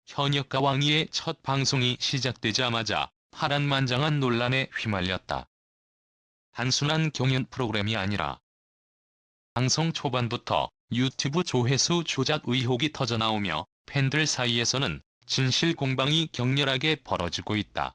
현역과 왕이의 첫 방송이 시작되자마자 파란만장한 논란에 휘말렸다. 단순한 경연 프로그램이 아니라 방송 초반부터 유튜브 조회수 조작 의혹이 터져나오며 팬들 사이에서는 진실 공방이 격렬하게 벌어지고 있다.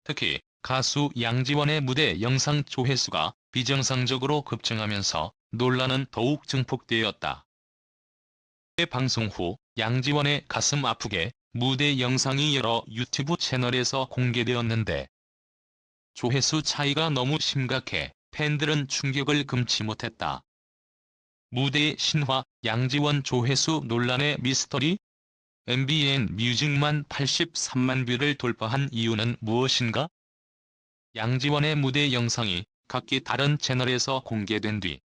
특히 가수 양지원의 무대 영상 조회수가 비정상적으로 급증하면서 논란은 더욱 증폭되었다. 방송 후 양지원의 가슴 아프게 무대 영상이 여러 유튜브 채널에서 공개되었는데 조회수 차이가 너무 심각해 팬들은 충격을 금치 못했다. 무대의 신화 양지원 조회수 논란의 미스터리? MBN 뮤직만 83만 뷰를 돌파한 이유는 무엇인가? 양지원의 무대 영상이 각기 다른 채널에서 공개된 뒤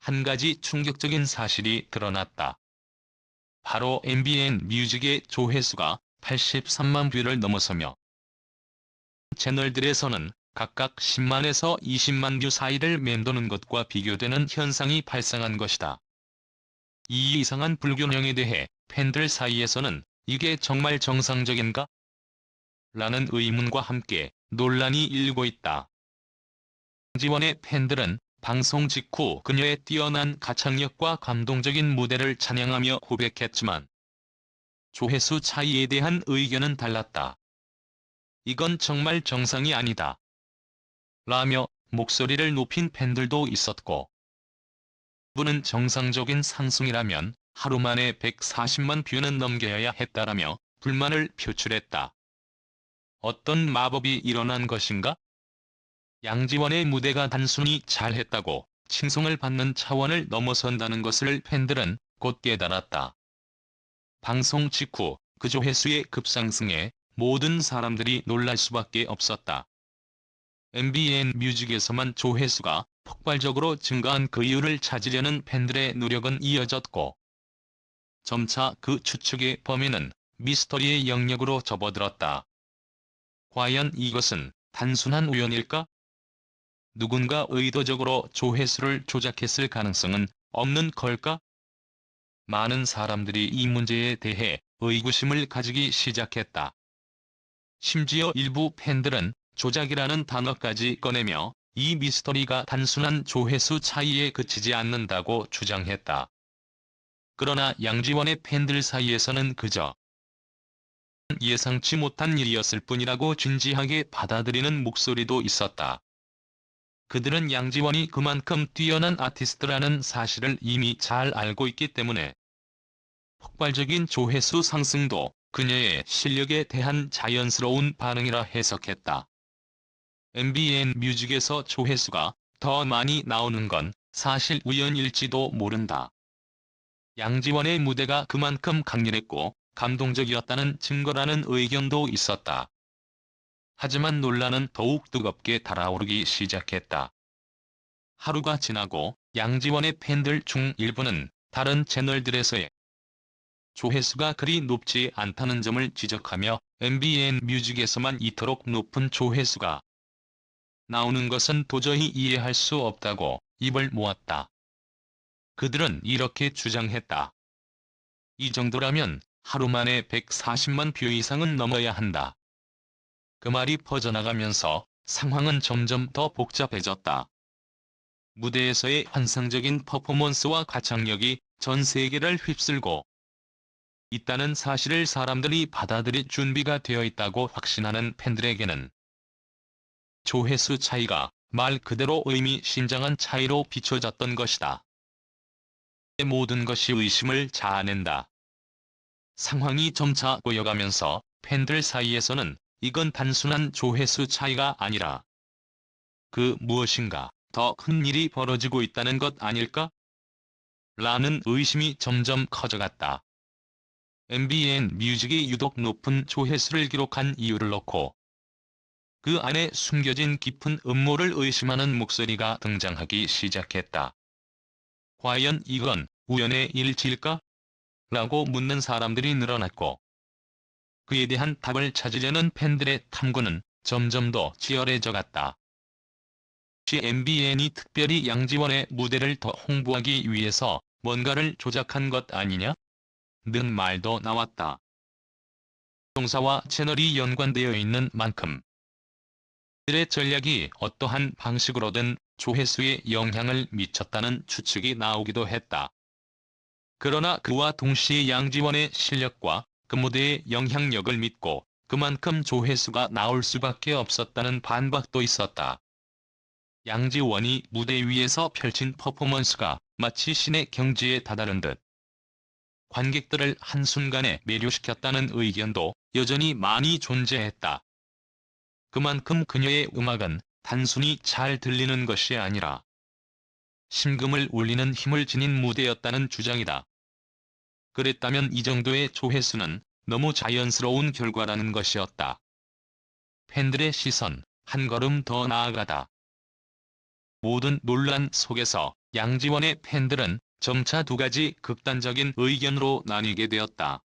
한 가지 충격적인 사실이 드러났다. 바로 MBN 뮤직의 조회수가 83만 뷰를 넘어서며 채널들에서는 각각 10만에서 20만 뷰 사이를 맴도는 것과 비교되는 현상이 발생한 것이다. 이 이상한 불균형에 대해 팬들 사이에서는 이게 정말 정상적인가? 라는 의문과 함께 논란이 일고 있다. 양지원의 팬들은 방송 직후 그녀의 뛰어난 가창력과 감동적인 무대를 찬양하며 고백했지만 조회수 차이에 대한 의견은 달랐다. 이건 정말 정상이 아니다. 라며 목소리를 높인 팬들도 있었고 부는 정상적인 상승이라면 하루 만에 140만 뷰는 넘겨야 했다라며 불만을 표출했다. 어떤 마법이 일어난 것인가? 양지원의 무대가 단순히 잘했다고 칭송을 받는 차원을 넘어선다는 것을 팬들은 곧 깨달았다. 방송 직후 그 조회수의 급상승에 모든 사람들이 놀랄 수밖에 없었다. MBN 뮤직에서만 조회수가 폭발적으로 증가한 그 이유를 찾으려는 팬들의 노력은 이어졌고 점차 그 추측의 범위는 미스터리의 영역으로 접어들었다. 과연 이것은 단순한 우연일까? 누군가 의도적으로 조회수를 조작했을 가능성은 없는 걸까? 많은 사람들이 이 문제에 대해 의구심을 가지기 시작했다. 심지어 일부 팬들은 조작이라는 단어까지 꺼내며 이 미스터리가 단순한 조회수 차이에 그치지 않는다고 주장했다. 그러나 양지원의 팬들 사이에서는 그저 예상치 못한 일이었을 뿐이라고 진지하게 받아들이는 목소리도 있었다. 그들은 양지원이 그만큼 뛰어난 아티스트라는 사실을 이미 잘 알고 있기 때문에 폭발적인 조회수 상승도 그녀의 실력에 대한 자연스러운 반응이라 해석했다. MBN 뮤직에서 조회수가 더 많이 나오는 건 사실 우연일지도 모른다. 양지원의 무대가 그만큼 강렬했고 감동적이었다는 증거라는 의견도 있었다. 하지만 논란은 더욱 뜨겁게 달아오르기 시작했다. 하루가 지나고 양지원의 팬들 중 일부는 다른 채널들에서의 조회수가 그리 높지 않다는 점을 지적하며 MBN 뮤직에서만 이토록 높은 조회수가 나오는 것은 도저히 이해할 수 없다고 입을 모았다. 그들은 이렇게 주장했다. 이 정도라면 하루 만에 140만 뷰 이상은 넘어야 한다. 그 말이 퍼져나가면서 상황은 점점 더 복잡해졌다. 무대에서의 환상적인 퍼포먼스와 가창력이 전 세계를 휩쓸고 있다는 사실을 사람들이 받아들일 준비가 되어 있다고 확신하는 팬들에게는 조회수 차이가 말 그대로 의미심장한 차이로 비춰졌던 것이다. 모든 것이 의심을 자아낸다. 상황이 점차 꼬여가면서 팬들 사이에서는 이건 단순한 조회수 차이가 아니라 그 무엇인가 더 큰 일이 벌어지고 있다는 것 아닐까? 라는 의심이 점점 커져갔다. MBN 뮤직이 유독 높은 조회수를 기록한 이유를 놓고 그 안에 숨겨진 깊은 음모를 의심하는 목소리가 등장하기 시작했다. 과연 이건 우연의 일치일까? 라고 묻는 사람들이 늘어났고 그에 대한 답을 찾으려는 팬들의 탐구는 점점 더 치열해져 갔다. MBN이 특별히 양지원의 무대를 더 홍보하기 위해서 뭔가를 조작한 것 아니냐? 는 말도 나왔다. 방송사와 채널이 연관되어 있는 만큼 그들의 전략이 어떠한 방식으로든 조회수에 영향을 미쳤다는 추측이 나오기도 했다. 그러나 그와 동시에 양지원의 실력과 그 무대의 영향력을 믿고 그만큼 조회수가 나올 수밖에 없었다는 반박도 있었다. 양지원이 무대 위에서 펼친 퍼포먼스가 마치 신의 경지에 다다른 듯 관객들을 한순간에 매료시켰다는 의견도 여전히 많이 존재했다. 그만큼 그녀의 음악은 단순히 잘 들리는 것이 아니라 심금을 울리는 힘을 지닌 무대였다는 주장이다. 그랬다면 이 정도의 조회수는 너무 자연스러운 결과라는 것이었다. 팬들의 시선, 한 걸음 더 나아가다. 모든 논란 속에서 양지원의 팬들은 점차 두 가지 극단적인 의견으로 나뉘게 되었다.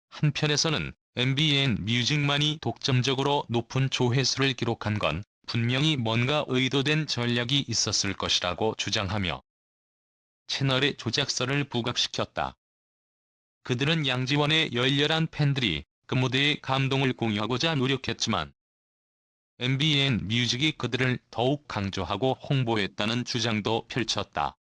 한편에서는 MBN 뮤직만이 독점적으로 높은 조회수를 기록한 건 분명히 뭔가 의도된 전략이 있었을 것이라고 주장하며 채널에 조작설을 부각시켰다. 그들은 양지원의 열렬한 팬들이 그 무대의 감동을 공유하고자 노력했지만 MBN 뮤직이 그들을 더욱 강조하고 홍보했다는 주장도 펼쳤다.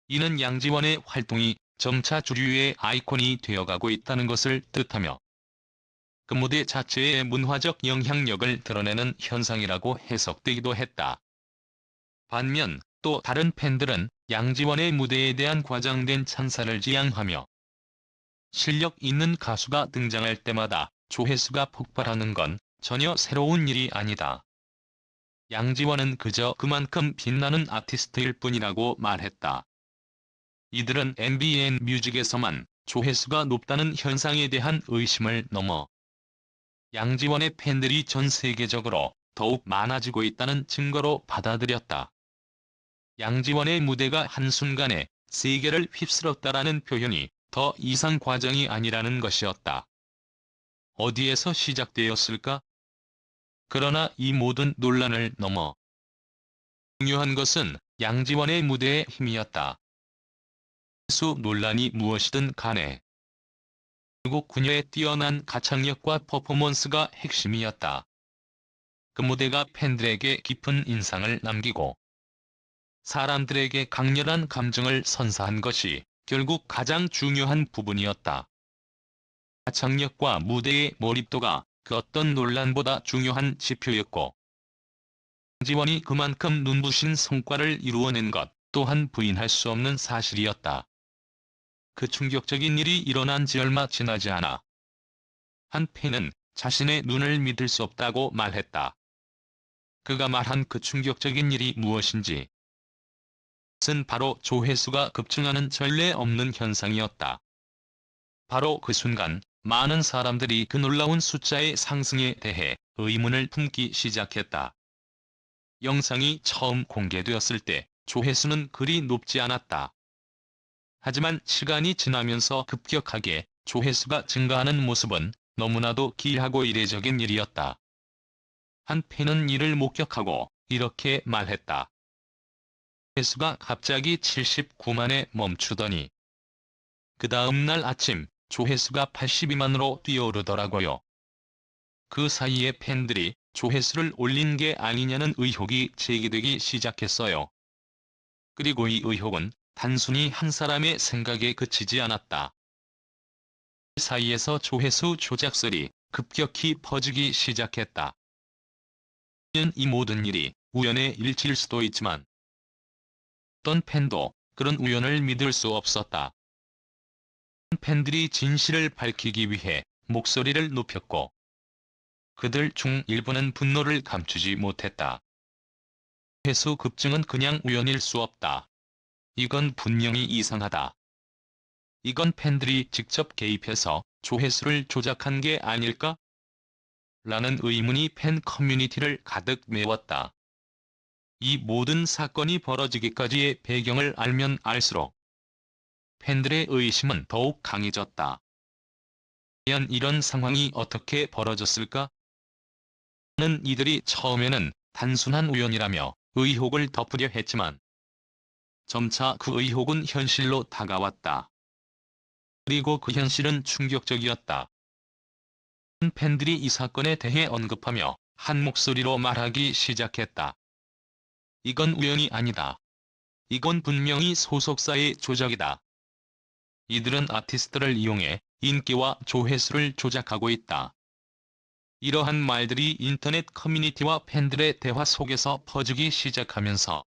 이는 양지원의 활동이 점차 주류의 아이콘이 되어가고 있다는 것을 뜻하며 그 무대 자체의 문화적 영향력을 드러내는 현상이라고 해석되기도 했다. 반면 또 다른 팬들은 양지원의 무대에 대한 과장된 찬사를 지향하며 실력 있는 가수가 등장할 때마다 조회수가 폭발하는 건 전혀 새로운 일이 아니다. 양지원은 그저 그만큼 빛나는 아티스트일 뿐이라고 말했다. 이들은 MBN 뮤직에서만 조회수가 높다는 현상에 대한 의심을 넘어 양지원의 팬들이 전 세계적으로 더욱 많아지고 있다는 증거로 받아들였다. 양지원의 무대가 한순간에 세계를 휩쓸었다라는 표현이 더 이상 과정이 아니라는 것이었다. 어디에서 시작되었을까? 그러나 이 모든 논란을 넘어 중요한 것은 양지원의 무대의 힘이었다. 수 논란이 무엇이든 간에 결국 그녀의 뛰어난 가창력과 퍼포먼스가 핵심이었다. 그 무대가 팬들에게 깊은 인상을 남기고 사람들에게 강렬한 감정을 선사한 것이 결국 가장 중요한 부분이었다. 가창력과 무대의 몰입도가 그 어떤 논란보다 중요한 지표였고 양지원이 그만큼 눈부신 성과를 이루어낸 것 또한 부인할 수 없는 사실이었다. 그 충격적인 일이 일어난 지 얼마 지나지 않아 한 팬은 자신의 눈을 믿을 수 없다고 말했다. 그가 말한 그 충격적인 일이 무엇인지 그것은 바로 조회수가 급증하는 전례 없는 현상이었다. 바로 그 순간 많은 사람들이 그 놀라운 숫자의 상승에 대해 의문을 품기 시작했다. 영상이 처음 공개되었을 때 조회수는 그리 높지 않았다. 하지만 시간이 지나면서 급격하게 조회수가 증가하는 모습은 너무나도 기이하고 이례적인 일이었다. 한 팬은 이를 목격하고 이렇게 말했다. 조회수가 갑자기 79만에 멈추더니 그 다음 날 아침 조회수가 82만으로 뛰어오르더라고요. 그 사이에 팬들이 조회수를 올린 게 아니냐는 의혹이 제기되기 시작했어요. 그리고 이 의혹은 단순히 한 사람의 생각에 그치지 않았다. 그 사이에서 조회수 조작설이 급격히 퍼지기 시작했다. 이 모든 일이 우연의 일치일 수도 있지만 어떤 팬도 그런 우연을 믿을 수 없었다. 팬들이 진실을 밝히기 위해 목소리를 높였고 그들 중 일부는 분노를 감추지 못했다. 조회수 급증은 그냥 우연일 수 없다. 이건 분명히 이상하다. 이건 팬들이 직접 개입해서 조회수를 조작한 게 아닐까? 라는 의문이 팬 커뮤니티를 가득 메웠다. 이 모든 사건이 벌어지기까지의 배경을 알면 알수록 팬들의 의심은 더욱 강해졌다. 과연 이런 상황이 어떻게 벌어졌을까? 는 이들이 처음에는 단순한 우연이라며 의혹을 덮으려 했지만 점차 그 의혹은 현실로 다가왔다. 그리고 그 현실은 충격적이었다. 팬들이 이 사건에 대해 언급하며 한 목소리로 말하기 시작했다. 이건 우연이 아니다. 이건 분명히 소속사의 조작이다. 이들은 아티스트를 이용해 인기와 조회수를 조작하고 있다. 이러한 말들이 인터넷 커뮤니티와 팬들의 대화 속에서 퍼지기 시작하면서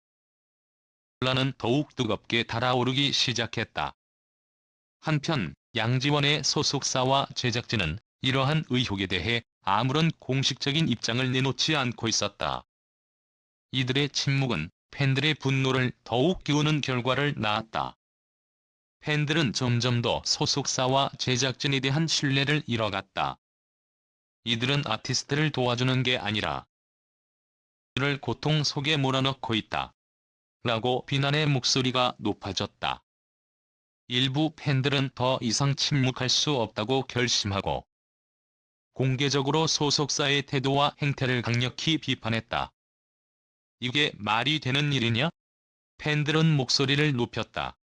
논란은 더욱 뜨겁게 달아오르기 시작했다. 한편 양지원의 소속사와 제작진은 이러한 의혹에 대해 아무런 공식적인 입장을 내놓지 않고 있었다. 이들의 침묵은 팬들의 분노를 더욱 키우는 결과를 낳았다. 팬들은 점점 더 소속사와 제작진에 대한 신뢰를 잃어갔다. 이들은 아티스트를 도와주는 게 아니라 그를 고통 속에 몰아넣고 있다. 라고 비난의 목소리가 높아졌다. 일부 팬들은 더 이상 침묵할 수 없다고 결심하고 공개적으로 소속사의 태도와 행태를 강력히 비판했다. 이게 말이 되는 일이냐? 팬들은 목소리를 높였다.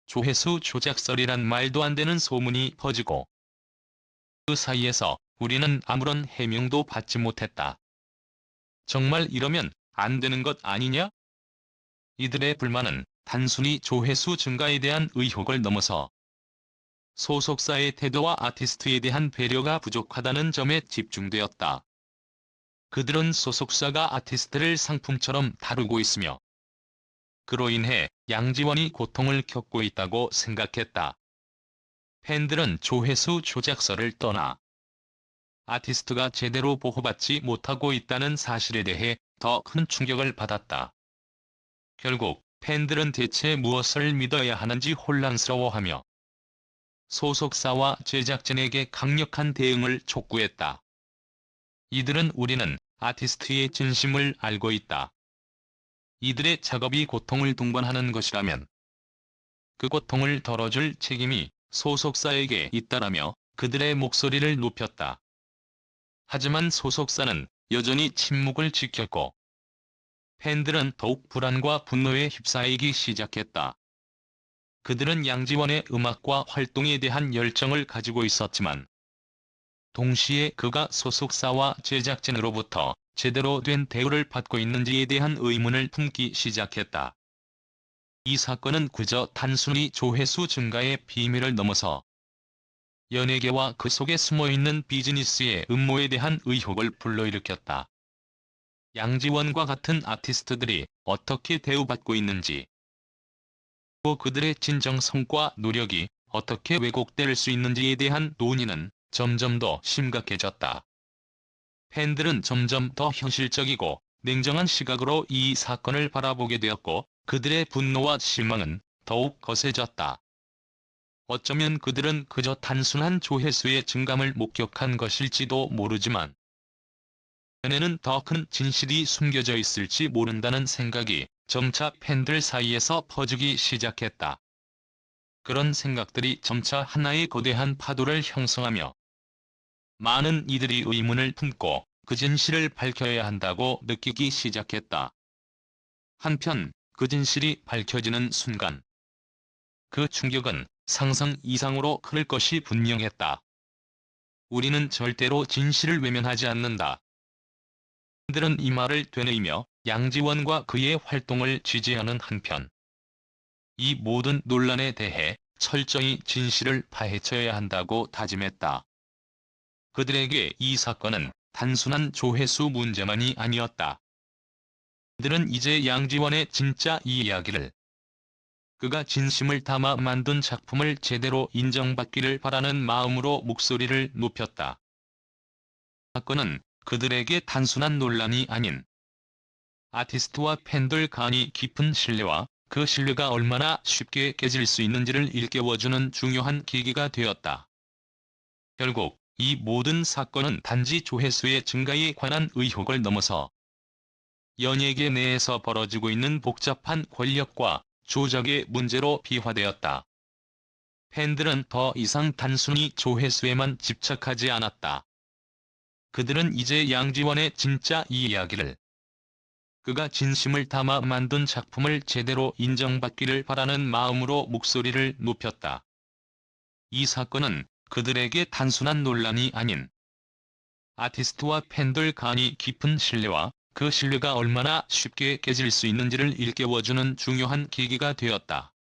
조회수 조작설이란 말도 안 되는 소문이 퍼지고 그 사이에서 우리는 아무런 해명도 받지 못했다. 정말 이러면 안 되는 것 아니냐? 이들의 불만은 단순히 조회수 증가에 대한 의혹을 넘어서 소속사의 태도와 아티스트에 대한 배려가 부족하다는 점에 집중되었다. 그들은 소속사가 아티스트를 상품처럼 다루고 있으며 그로 인해 양지원이 고통을 겪고 있다고 생각했다. 팬들은 조회수 조작설을 떠나 아티스트가 제대로 보호받지 못하고 있다는 사실에 대해 더 큰 충격을 받았다. 결국 팬들은 대체 무엇을 믿어야 하는지 혼란스러워하며 소속사와 제작진에게 강력한 대응을 촉구했다. 이들은 우리는 아티스트의 진심을 알고 있다. 이들의 작업이 고통을 동반하는 것이라면 그 고통을 덜어줄 책임이 소속사에게 있다라며 그들의 목소리를 높였다. 하지만 소속사는 여전히 침묵을 지켰고 팬들은 더욱 불안과 분노에 휩싸이기 시작했다. 그들은 양지원의 음악과 활동에 대한 열정을 가지고 있었지만 동시에 그가 소속사와 제작진으로부터 제대로 된 대우를 받고 있는지에 대한 의문을 품기 시작했다. 이 사건은 그저 단순히 조회수 증가의 비밀을 넘어서 연예계와 그 속에 숨어있는 비즈니스의 음모에 대한 의혹을 불러일으켰다. 양지원과 같은 아티스트들이 어떻게 대우받고 있는지, 또 그들의 진정성과 노력이 어떻게 왜곡될 수 있는지에 대한 논의는 점점 더 심각해졌다. 팬들은 점점 더 현실적이고 냉정한 시각으로 이 사건을 바라보게 되었고 그들의 분노와 실망은 더욱 거세졌다. 어쩌면 그들은 그저 단순한 조회수의 증감을 목격한 것일지도 모르지만 안에는 더 큰 진실이 숨겨져 있을지 모른다는 생각이 점차 팬들 사이에서 퍼지기 시작했다. 그런 생각들이 점차 하나의 거대한 파도를 형성하며 많은 이들이 의문을 품고 그 진실을 밝혀야 한다고 느끼기 시작했다. 한편 그 진실이 밝혀지는 순간 그 충격은 상상 이상으로 클 것이 분명했다. 우리는 절대로 진실을 외면하지 않는다. 팬들은 이 말을 되뇌이며 양지원과 그의 활동을 지지하는 한편 이 모든 논란에 대해 철저히 진실을 파헤쳐야 한다고 다짐했다. 그들에게 이 사건은 단순한 조회수 문제만이 아니었다. 그들은 이제 양지원의 진짜 이야기를, 그가 진심을 담아 만든 작품을 제대로 인정받기를 바라는 마음으로 목소리를 높였다. 사건은 그들에게 단순한 논란이 아닌 아티스트와 팬들 간의 깊은 신뢰와 그 신뢰가 얼마나 쉽게 깨질 수 있는지를 일깨워주는 중요한 계기가 되었다. 결국 이 모든 사건은 단지 조회수의 증가에 관한 의혹을 넘어서 연예계 내에서 벌어지고 있는 복잡한 권력과 조작의 문제로 비화되었다. 팬들은 더 이상 단순히 조회수에만 집착하지 않았다. 그들은 이제 양지원의 진짜 이야기를, 그가 진심을 담아 만든 작품을 제대로 인정받기를 바라는 마음으로 목소리를 높였다. 이 사건은 그들에게 단순한 논란이 아닌 아티스트와 팬들 간의 깊은 신뢰와 그 신뢰가 얼마나 쉽게 깨질 수 있는지를 일깨워주는 중요한 계기가 되었다.